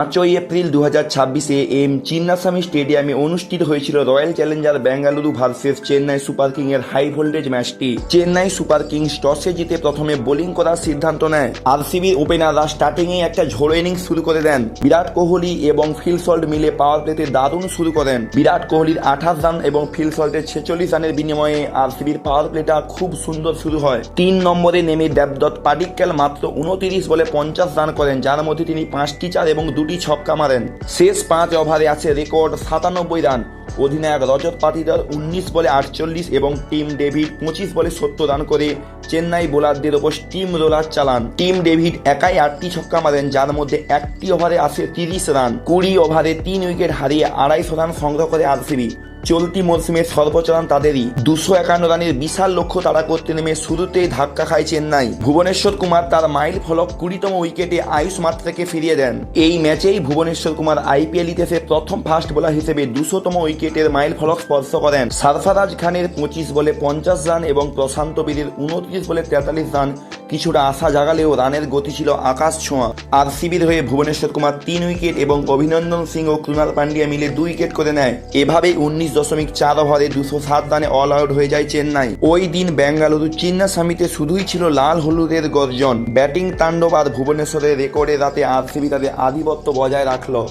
5ই April 2026-এ Chinnaswamy স্টেডিয়ামে অনুষ্ঠিত হয়েছিল royal challenger Bengaluru versus Chennai super কিংয়ের হাই ভোল্টেজ ম্যাচটি। চেন্নাই সুপার কিংস টসে জিতে প্রথমে বোলিং করার সিদ্ধান্ত নেয়। আরসিবির ওপেনাররা স্টার্টিংয়ে একটা ঝোড়ো ইনিংস শুরু করে দেন। বিরাট কোহলি এবং ফিল সল্ট মিলে পাওয়ার প্লেতে দারুণ শুরু করেন। বিরাট কোহলির 28 রান এবং ফিল সল্টের 46 রানের বিনিময়ে আরসিবির পাওয়ার প্লেটা খুব সুন্দর শুরু হয়। 3 নম্বরে নেমে দেবদত্ত পাডিক্কাল মাত্র 29 বলে 50 রান করেন, যার মধ্যে তিনি 5টি চার এবং 2টি ছক্কা মারেন। শেষ 5 ওভারে আছে রেকর্ড 97 রান। অধিনায়ক রজত পাটিদার 19 বলে 48 এবং টিম ডেভিড 25 বলে 70 রান করে চেন্নাই বোলারদের ওপর স্টিম রোলার চালান। টিম ডেভিড একাই 8টি ছক্কা মারেন, যার মধ্যে 1টি ওভারে আসে 30 রান। 20 ওভারে 3 উইকেট হারিয়ে 250 রান সংগ্রহ করে আরসিবি। চলতি মরশুমে সর্বোচ্চ রান তাদেরই। 251 রানের বিশাল লক্ষ্য তাড়া করতে নেমে শুরুতেই ধাক্কা খায় চেন্নাই। ভুবনেশ্বর কুমার তার মাইল ফলক 20তম উইকেটে আয়ুষ মাত্রাকে ফিরিয়ে দেন। এই ম্যাচেই ভুবনেশ্বর কুমার আইপিএল ইতিহাসে প্রথম ফাস্ট বোলার হিসেবে 200তম উইকেটের মাইল ফলক স্পর্শ করেন। সরফরাজ খানের 25 বলে 50 রান এবং প্রশান্ত বীরের 29 বলে 43 রান কিছুটা আশা জাগালেও রানের গতি ছিল আকাশ ছোঁয়া। আরসিবির হয়ে ভুবনেশ্বর কুমার 3 উইকেট এবং অভিনন্দন সিং ও কৃণাল পান্ডিয়া মিলে 2 উইকেট করে নেয়। এভাবেই 19.4 ওভারে 207 রানে অল আউট হয়ে যায় চেন্নাই। ওই দিন বেঙ্গালুরু চিন্নাস্বামীতে শুধুই ছিল লাল হলুদের গর্জন। ব্যাটিং তাণ্ডব আর ভুবনেশ্বরের রেকর্ডে রাতে আরসিবি তাদের আধিপত্য বজায় রাখল।